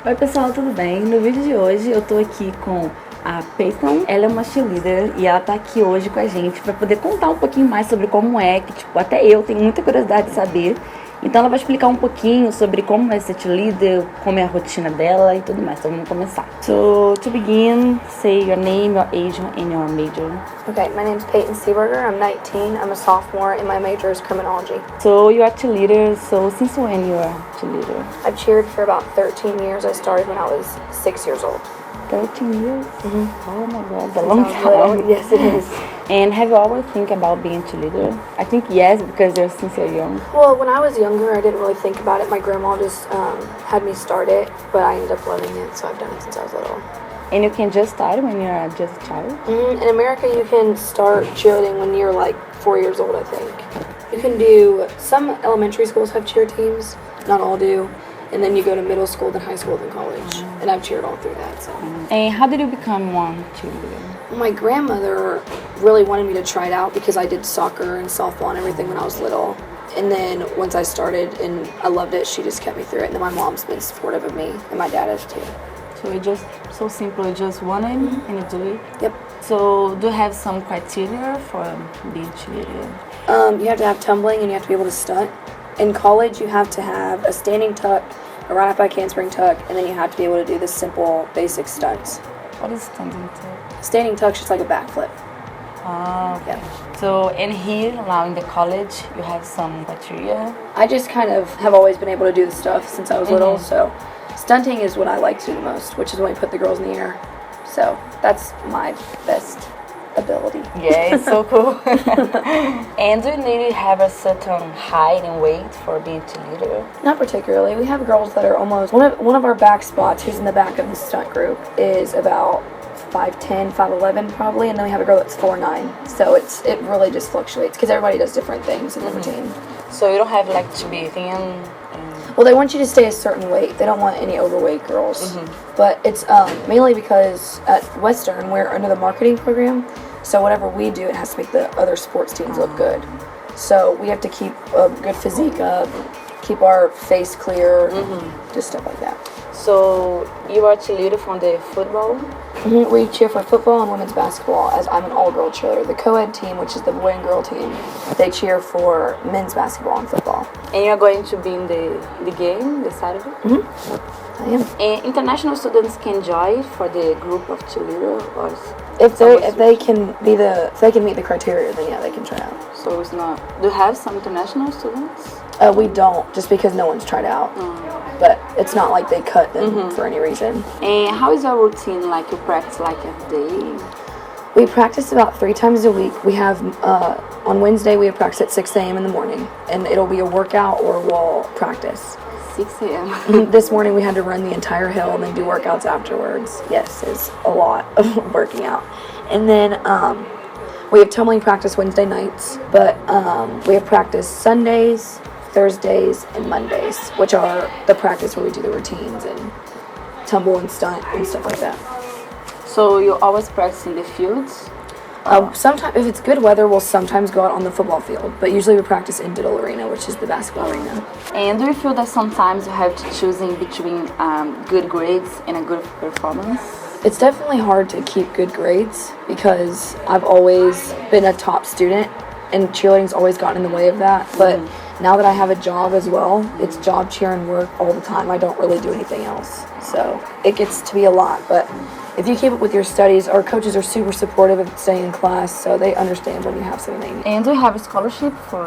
Oi pessoal, tudo bem? No vídeo de hoje eu tô aqui com a Peyton. Ela é uma cheerleader e ela tá aqui hoje com a gente pra poder contar um pouquinho mais sobre como é, que tipo, até eu tenho muita curiosidade de saber. Então ela vai explicar um pouquinho sobre como é ser cheerleader, como é a rotina dela e tudo mais. Então vamos começar. So, to begin, say your name, your age and your major. Okay, my name's Peyton Seaberger. I'm 19. I'm a sophomore and my major is criminology. So you are cheerleader, so since when you are cheerleader? I've cheered for about 13 years. I started when I was 6 years old. 13 years? Mm-hmm. Oh my god, that's a Since long I was little. time. Yes, it is. And have you always think about being cheerleader? I think yes, because you're since you're young. Well, when I was younger, I didn't really think about it. My grandma just had me start it, but I ended up loving it, so I've done it since I was little. And you can just start when you're just a child? In America, you can start cheerleading when you're like 4 years old, I think. You can do, some elementary schools have cheer teams, not all do. And then you go to middle school, then high school, then college. And I've cheered all through that, so. And how did you become one cheerleader? My grandmother really wanted me to try it out because I did soccer and softball and everything when I was little. And then once I started and I loved it, she just kept me through it. And then my mom's been supportive of me, and my dad has too. So you just, so simple, you just want it and you do it? Yep. So do you have some criteria for being cheerleader? You have to have tumbling and you have to be able to stunt. In college, you have to have a standing tuck, a right up back handspring tuck, and then you have to be able to do the simple, basic stunts. What is standing tuck? Standing tuck's just like a backflip. Oh, okay. Yeah. So in here, now in the college, you have some criteria? I just kind of have always been able to do the stuff since I was little, so stunting is what I like to do the most, which is when we put the girls in the air. So that's my best ability. Yeah, it's so cool. And do you need to have a certain height and weight for being cheerleader? Not particularly. We have girls that are almost, one of our back spots, who's in the back of the stunt group, is about 5'10", 5'11" probably, and then we have a girl that's 4'9". So it really just fluctuates because everybody does different things in the routine. So you don't have like to be thin? Well, they want you to stay a certain weight. They don't want any overweight girls. But it's mainly because at Western, we're under the marketing program. So whatever we do, it has to make the other sports teams look good. So we have to keep a good physique up, keep our face clear, just stuff like that. So you are cheerleader from the football? We cheer for football and women's basketball, as I'm an all-girl cheerleader. The co-ed team, which is the boy and girl team, they cheer for men's basketball and football. And you're going to be in the game, the Saturday? I am. And international students can join for the group of cheerleader, or If they can meet the criteria, then yeah, they can try out. so it's not. Do you have some international students? We don't, just because no one's tried out. But it's not like they cut them for any reason. And how is your routine? Like you practice like every day? We practice about 3 times a week. We have, on Wednesday, we have practice at 6 a.m. in the morning. And it'll be a workout or wall practice. 6 a.m. This morning we had to run the entire hill and then do workouts afterwards. Yes, it's a lot of working out. And then we have tumbling practice Wednesday nights. But we have practice Sundays, Thursdays, and Mondays, which are the practice where we do the routines and tumble and stunt and stuff like that. So you always practice in the fields? Sometimes, if it's good weather, we'll sometimes go out on the football field, but usually we practice in Diddle Arena, which is the basketball arena. And do you feel that sometimes you have to choose in between good grades and a good performance? It's definitely hard to keep good grades because I've always been a top student and cheerleading's always gotten in the way of that, but now that I have a job as well, it's job, cheer, and work all the time. I don't really do anything else, so it gets to be a lot, but if you keep up with your studies, our coaches are super supportive of staying in class, so they understand when you have something they need. And do you have a scholarship for?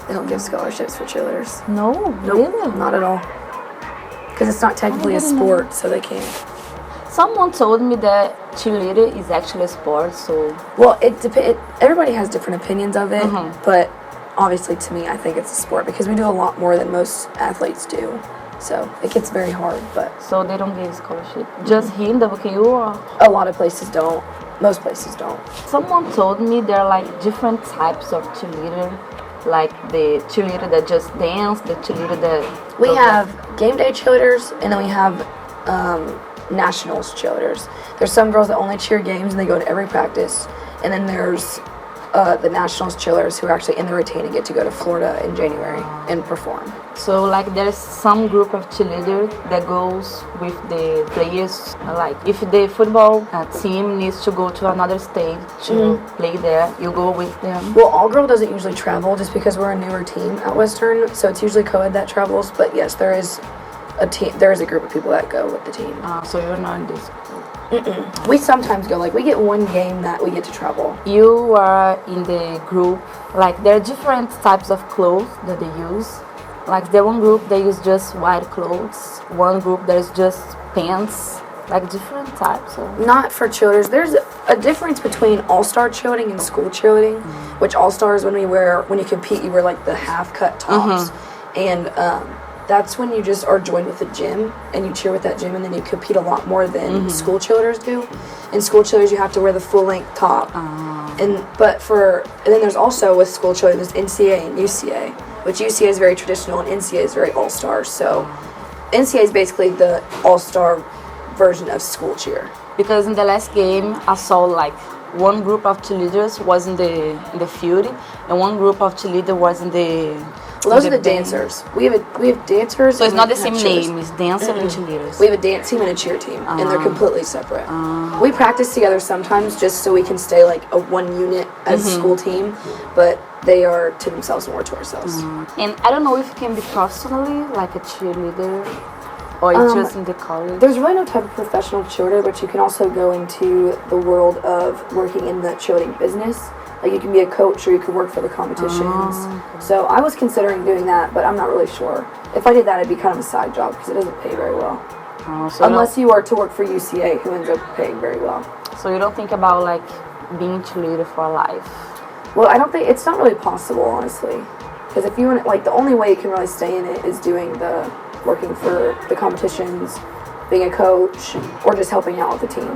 They don't give scholarships for cheerleaders. No, Nope, really? not at all. Because it's not technically a sport, so they can't. Someone told me that cheerleader is actually a sport, so... Well, everybody has different opinions of it, but obviously to me, I think it's a sport because we do a lot more than most athletes do. So it gets very hard, but... So they don't give scholarship? Just here in WKU or...? A lot of places don't. Most places don't. Someone told me there are like different types of cheerleader. Like the cheerleader that just dance, the cheerleader that... We have game day cheerleaders, and then we have nationals cheerleaders. There's some girls that only cheer games and they go to every practice. And then there's the Nationals cheerleaders who are actually in the routine and get to go to Florida in January and perform. So like there's some group of cheerleaders that goes with the players, like if the football team needs to go to another state to play there, you go with them. Well, all girl doesn't usually travel just because we're a newer team at Western, so it's usually co-ed that travels, but yes, there is a team, there is a group of people that go with the team. So you're not in this group? We sometimes go, like we get one game that we get to travel. You are in the group, like there are different types of clothes that they use. Like the one group they use just white clothes, one group there's just pants, like different types of... Not for cheerleaders. There's a difference between all-star cheerleading and school cheerleading, which all-stars when you compete, you wear like the half-cut tops, and that's when you just are joined with the gym and you cheer with that gym, and then you compete a lot more than school cheerleaders do. In school cheerleaders, you have to wear the full-length top, and then there's also with school cheerleading there's NCA and UCA, which UCA is very traditional and NCA is very all-star. So NCA is basically the all-star version of school cheer. Because in the last game, I saw like one group of cheerleaders was in the field, and one group of cheerleaders was in the... Well, those are the dancers. We have dancers. So it's not the same name. It's dancer and cheerleaders. We have a dance team and a cheer team, and they're completely separate. We practice together sometimes just so we can stay like a one unit as a school team, but they are to themselves and we're to ourselves. And I don't know if you can be professionally like a cheerleader, or it's just in the college. There's really no type of professional cheerleader, but you can also go into the world of working in the cheerleading business. Like you can be a coach or you can work for the competitions. So I was considering doing that, but I'm not really sure. If I did that, it'd be kind of a side job because it doesn't pay very well. So unless you are to work for UCA, who ends up paying very well. So you don't think about like being a cheerleader for life? Well, I don't think, it's not really possible, honestly. Because if you want, like the only way you can really stay in it is doing working for the competitions, being a coach, or just helping out with the team.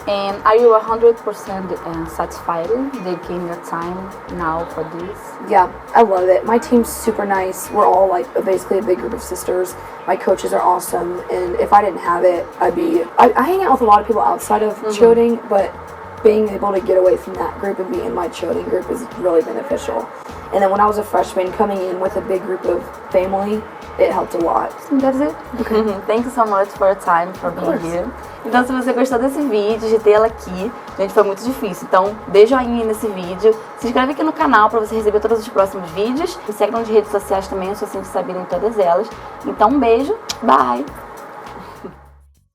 And are you 100% satisfied dedicating your time now for this? Yeah, I love it. My team's super nice. We're all like basically a big group of sisters. My coaches are awesome, and if I didn't have it, I hang out with a lot of people outside of cheerleading, but being able to get away from that group and be in my cheerleading group is really beneficial. And then when I was a freshman, coming in with a big group of family, it helped a lot. That's it. Okay. Thank you so much for your time, for being here. Então, se você gostou desse vídeo, de tê-la aqui, gente, foi muito difícil. Então, dê joinha nesse vídeo, se inscreve aqui no canal para você receber todos os próximos vídeos. Me segue nas redes sociais também, eu sou assim de saber em todas elas. Então, um beijo, bye!